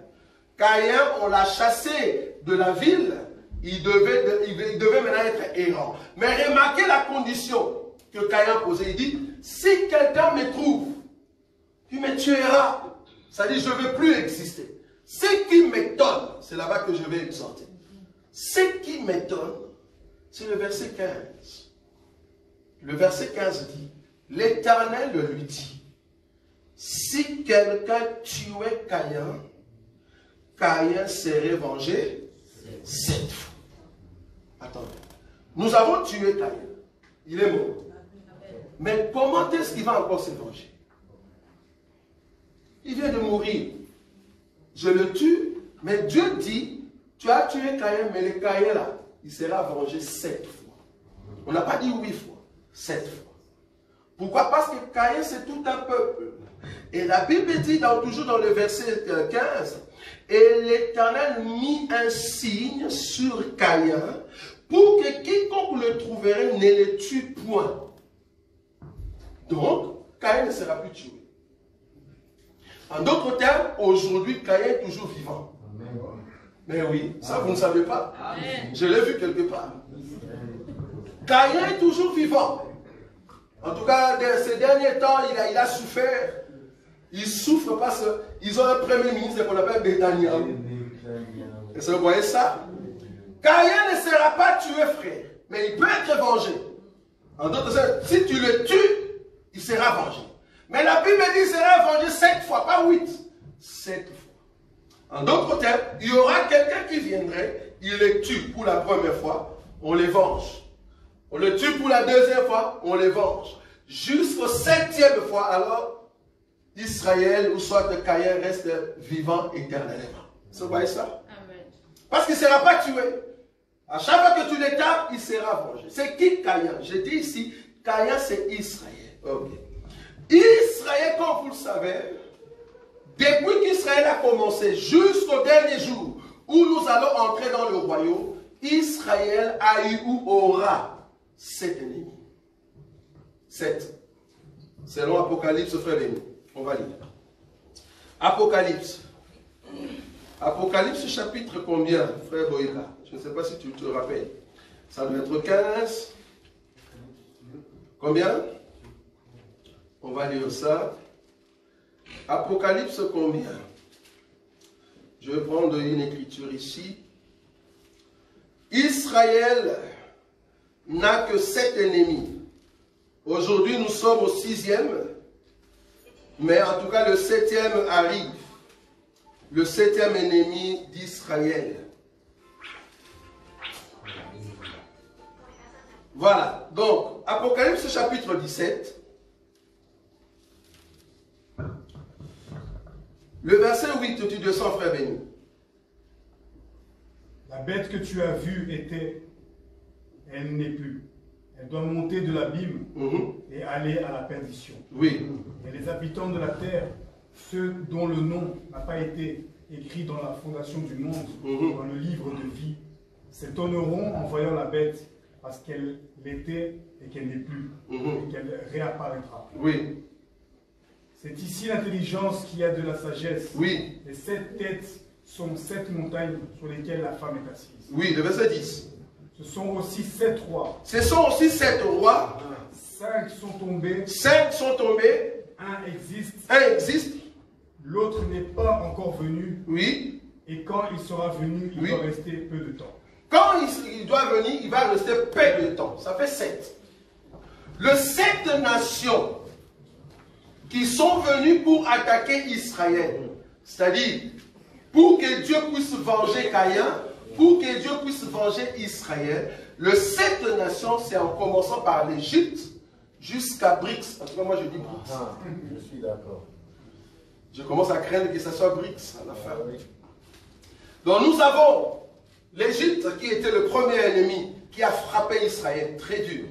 Caïn, on l'a chassé de la ville. Il devait maintenant être errant. Mais remarquez la condition que Caïn posait. Il dit, si quelqu'un me trouve, tu me tueras. Ça dit, je ne veux plus exister. Ce qui m'étonne, c'est là-bas que je vais exhorter. Ce qui m'étonne, c'est le verset 15. Le verset 15 dit, l'Éternel lui dit, si quelqu'un tuait Caïn, Caïn serait vengé 7 fois. Attendez, nous avons tué Caïn, il est mort. Mais comment est-ce qu'il va encore se venger? Il vient de mourir. Je le tue, mais Dieu dit, tu as tué Caïn, mais le Caïn là, il sera vengé 7 fois. On n'a pas dit 8 fois. 7 fois. Pourquoi? Parce que Caïn c'est tout un peuple. Et la Bible dit toujours dans le verset 15, et l'Éternel mit un signe sur Caïn pour que quiconque le trouverait ne le tue point. Donc, Caïn ne sera plus tué. En d'autres termes, aujourd'hui, Caïn est toujours vivant. Mais oui, ça vous ne savez pas. Je l'ai vu quelque part. Caïn est toujours vivant. En tout cas, ces derniers temps, il a souffert. Il souffre parce qu'ils ont un premier ministre qu'on appelle Netanyahu. Est-ce que vous voyez ça? Caïn ne sera pas tué, frère. Mais il peut être vengé. En d'autres termes, si tu le tues, il sera vengé. Mais la Bible dit qu'il sera vengé 7 fois, pas 8. 7 fois. En d'autres termes, il y aura quelqu'un qui viendrait, il les tue pour la première fois, on les venge. On le tue pour la deuxième fois, on les venge. Jusqu'au 7e fois, alors, Israël ou soit Caïn reste vivant éternellement. Vous voyez ça? Amen. Parce qu'il ne sera pas tué. À chaque fois que tu le tapes, il sera vengé. C'est qui Caïn? Je dis ici, Caïn c'est Israël. Okay. Israël, comme vous le savez, depuis qu'Israël a commencé jusqu'au dernier jour où nous allons entrer dans le royaume, Israël a eu ou aura 7 ennemis. 7. Selon Apocalypse, frère Béni. On va lire. Apocalypse. Apocalypse chapitre combien, frère Boïka? Je ne sais pas si tu te rappelles. Ça doit être 15. Combien? On va lire ça. Apocalypse combien? Je vais prendre une écriture ici. Israël n'a que 7 ennemis. Aujourd'hui, nous sommes au 6e. Mais en tout cas, le 7e arrive. Le 7e ennemi d'Israël. Voilà. Donc, Apocalypse chapitre 17. Le verset 8, tu descends, frère Béni. La bête que tu as vue était, elle n'est plus. Elle doit monter de l'abîme et aller à la perdition. Oui. Et les habitants de la terre, ceux dont le nom n'a pas été écrit dans la fondation du monde, dans le livre de vie, s'étonneront en voyant la bête parce qu'elle l'était et qu'elle n'est plus, et qu'elle réapparaîtra. Oui. C'est ici l'intelligence qui a de la sagesse. Oui. Les 7 têtes sont 7 montagnes sur lesquelles la femme est assise. Oui, le verset 10. Ce sont aussi 7 rois. Ce sont aussi 7 rois. 5 sont tombés. 5 sont tombés. Un existe. Un existe. L'autre n'est pas encore venu. Oui. Et quand il sera venu, il doit rester peu de temps. Quand il doit venir, il va rester peu de temps. Ça fait 7. Les 7 nations qui sont venus pour attaquer Israël, c'est-à-dire pour que Dieu puisse venger Caïn, pour que Dieu puisse venger Israël, les 7 nations, c'est en commençant par l'Égypte jusqu'à Brix. En tout cas, moi je dis Brix. Je suis d'accord. Je commence à craindre que ce soit Brix à la fin. Donc nous avons l'Égypte qui était le premier ennemi qui a frappé Israël, très dur.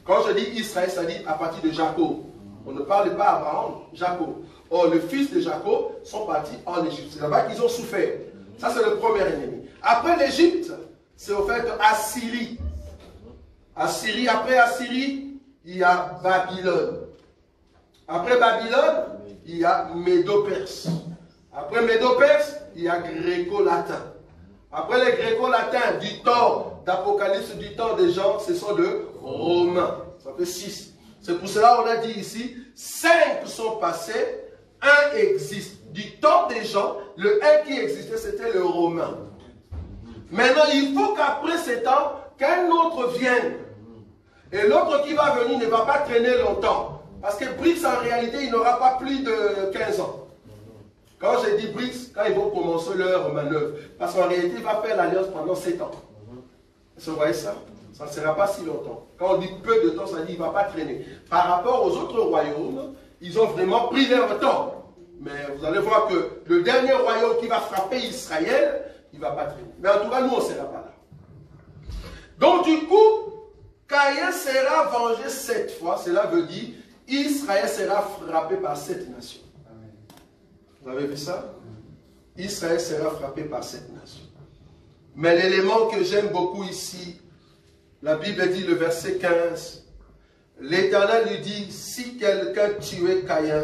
Quand je dis Israël, ça dit à partir de Jacob. On ne parle pas Abraham, Jacob. Or, les fils de Jacob sont partis en Égypte. C'est là-bas qu'ils ont souffert. Ça, c'est le premier ennemi. Après l'Égypte, c'est au fait Assyrie. Assyrie, après Assyrie, il y a Babylone. Après Babylone, il y a Médo-Perse. Après Médo-Perse, il y a Gréco-Latin. Après les Gréco-Latins, du temps d'Apocalypse, du temps des gens, ce sont de Romains. Ça fait 6. C'est pour cela qu'on a dit ici, 5 sont passés, 1 existe. Du temps des gens, le 1 qui existait, c'était le Romain. Maintenant, il faut qu'après ces temps, qu'un autre vienne. Et l'autre qui va venir ne va pas traîner longtemps. Parce que BRICS, en réalité, il n'aura pas plus de 15 ans. Quand j'ai dit BRICS, quand ils vont commencer leur manœuvre. Parce qu'en réalité, il va faire l'alliance pendant 7 ans. Vous voyez ça? Ça ne sera pas si longtemps. Quand on dit peu de temps, ça dit qu'il ne va pas traîner. Par rapport aux autres royaumes, ils ont vraiment pris leur temps. Mais vous allez voir que le dernier royaume qui va frapper Israël, il ne va pas traîner. Mais en tout cas, nous, on ne sera pas là. Donc du coup, Caïn sera vengé 7 fois. Cela veut dire Israël sera frappé par 7 nations. Vous avez vu ça? Israël sera frappé par 7 nations. Mais l'élément que j'aime beaucoup ici, la Bible dit le verset 15, l'Éternel lui dit, si quelqu'un tuait Caïn,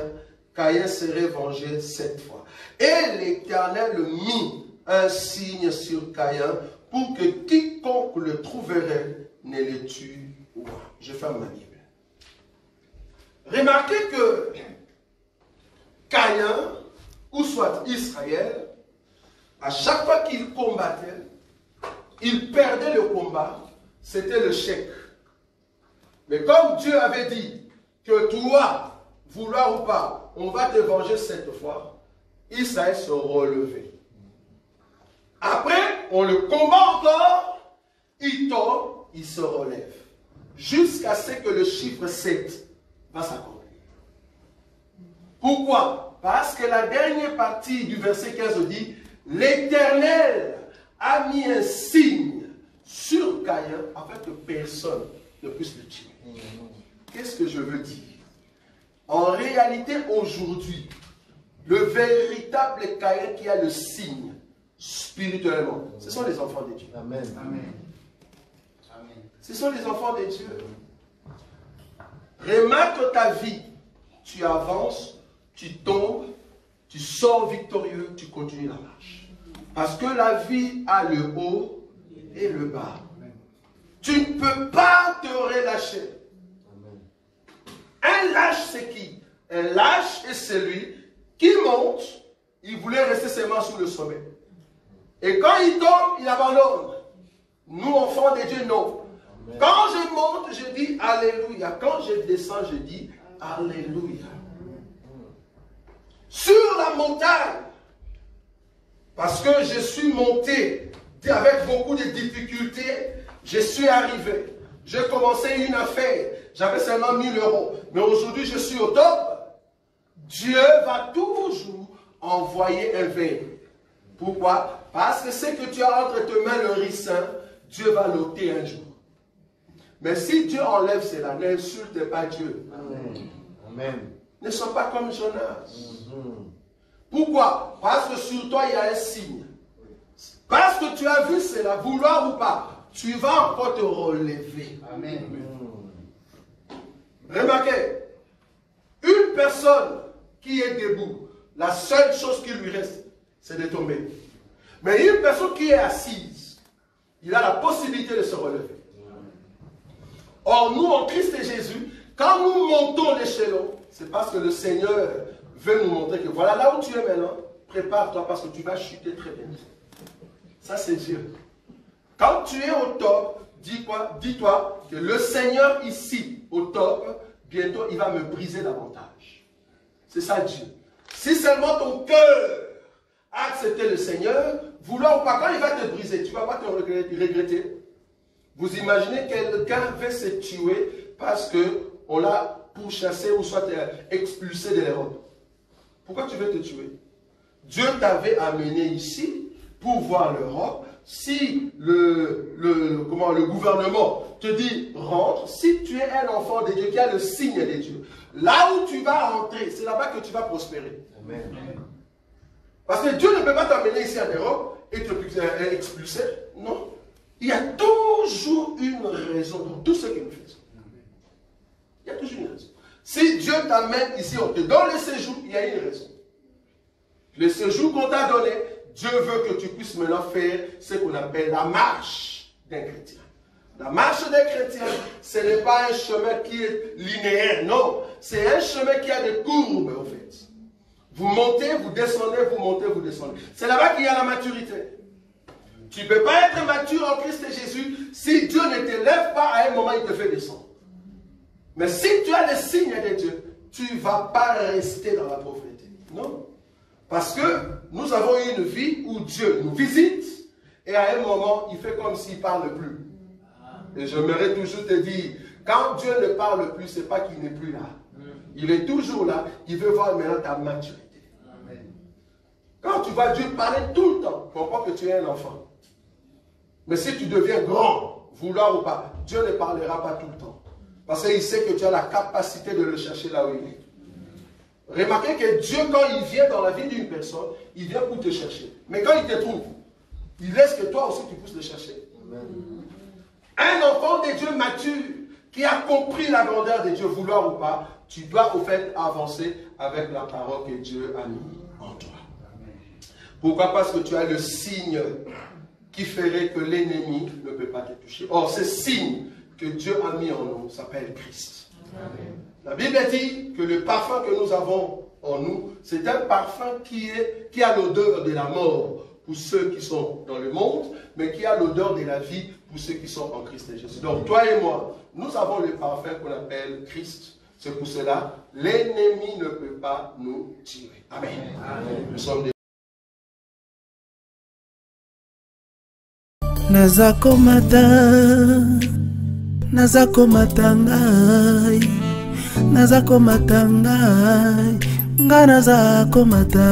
Caïn serait vengé 7 fois. Et l'Éternel mit un signe sur Caïn pour que quiconque le trouverait ne le tue pas. Je ferme ma Bible. Remarquez que Caïn, ou soit Israël, à chaque fois qu'il combattait, il perdait le combat, c'était le chèque. Mais comme Dieu avait dit que toi, vouloir ou pas, on va te venger 7 fois, Israël se relevait. Après, on le combat encore, il tombe, il se relève. Jusqu'à ce que le chiffre 7 va s'accomplir. Pourquoi? Parce que la dernière partie du verset 15 dit, l'Éternel a mis un signe sur Caïn afin que personne ne puisse le tuer. Qu'est-ce que je veux dire? En réalité, aujourd'hui, le véritable Caïn qui a le signe spirituellement, ce sont les enfants de Dieu. Amen. Amen. Ce sont les enfants de Dieu. Remarque ta vie. Tu avances, tu tombes, tu sors victorieux, tu continues la marche. Parce que la vie a le haut et le bas. Tu ne peux pas te relâcher. Un lâche, c'est qui? Un lâche est celui qui monte, il voulait rester seulement sur le sommet. Et quand il tombe, il abandonne. Nous, enfants de Dieu, non. Amen. Quand je monte, je dis Alléluia. Quand je descends, je dis Alléluia. Sur la montagne, parce que je suis monté avec beaucoup de difficultés, je suis arrivé. J'ai commencé une affaire, j'avais seulement 1000 €. Mais aujourd'hui, je suis au top. Dieu va toujours envoyer un verre. Pourquoi? Parce que ce que tu as entre tes mains, le ricin, Dieu va l'ôter un jour. Mais si Dieu enlève cela, n'insulte pas Dieu. Amen. Amen. Ne sois pas comme Jonas. Pourquoi? Parce que sur toi, il y a un signe. Parce que tu as vu cela, vouloir ou pas, tu vas encore te relever. Amen. Remarquez, une personne qui est debout, la seule chose qui lui reste, c'est de tomber. Mais une personne qui est assise, il a la possibilité de se relever. Or, nous, en Christ et Jésus, quand nous montons l'échelon, c'est parce que le Seigneur veut nous montrer que voilà, là où tu es maintenant, prépare-toi parce que tu vas chuter très bien. Ça, c'est Dieu. Quand tu es au top, dis-toi que le Seigneur ici, au top, bientôt, il va me briser davantage. C'est ça Dieu. Si seulement ton cœur a accepté le Seigneur, vouloir ou pas, quand il va te briser, tu ne vas pas te regretter. Vous imaginez quelqu'un veut se tuer parce qu'on l'a pourchassé ou soit expulsé de l'Europe. Pourquoi tu veux te tuer? Dieu t'avait amené ici pour voir l'Europe. Si le gouvernement te dit rentre, si tu es un enfant de Dieu qui a le signe de Dieu, là où tu vas rentrer, c'est là-bas que tu vas prospérer. Amen. Parce que Dieu ne peut pas t'amener ici en Europe et te expulser. Non. Il y a toujours une raison pour tout ce que nous faisons. Il y a toujours une raison. Si Dieu t'amène ici, on te donne le séjour, il y a une raison. Le séjour qu'on t'a donné, Dieu veut que tu puisses maintenant faire ce qu'on appelle la marche d'un chrétien. La marche des chrétiens, ce n'est pas un chemin qui est linéaire, non. C'est un chemin qui a des courbes, en fait. Vous montez, vous descendez, vous montez, vous descendez. C'est là-bas qu'il y a la maturité. Tu ne peux pas être mature en Christ et Jésus si Dieu ne te lève pas à un moment, il te fait descendre. Mais si tu as les signes de Dieu, tu ne vas pas rester dans la pauvreté. Non. Parce que nous avons une vie où Dieu nous visite et à un moment, il fait comme s'il ne parle plus. Et j'aimerais toujours te dire, quand Dieu ne parle plus, ce n'est pas qu'il n'est plus là. Il est toujours là. Il veut voir maintenant ta maturité. Quand tu vois Dieu parler tout le temps, comprends que tu es un enfant. Mais si tu deviens grand, vouloir ou pas, Dieu ne parlera pas tout le temps. Parce qu'il sait que tu as la capacité de le chercher là où il est. Remarquez que Dieu, quand il vient dans la vie d'une personne, il vient pour te chercher. Mais quand il te trouve, il laisse que toi aussi tu puisses le chercher. Amen. Un enfant de Dieu mature, qui a compris la grandeur de Dieu, vouloir ou pas, tu dois au fait avancer avec la parole que Dieu a mis en toi. Pourquoi? Parce que tu as le signe qui ferait que l'ennemi ne peut pas te toucher. Or, ce signe que Dieu a mis en nous s'appelle Christ. Amen. La Bible dit que le parfum que nous avons en nous, c'est un parfum qui a l'odeur de la mort pour ceux qui sont dans le monde, mais qui a l'odeur de la vie pour ceux qui sont en Christ et Jésus. Donc, toi et moi, nous avons le parfum qu'on appelle Christ. C'est pour cela, l'ennemi ne peut pas nous tuer. Amen. Amen. Nous sommes des... Nazakomata ngai, nazakomata ngai, nga nazakomata.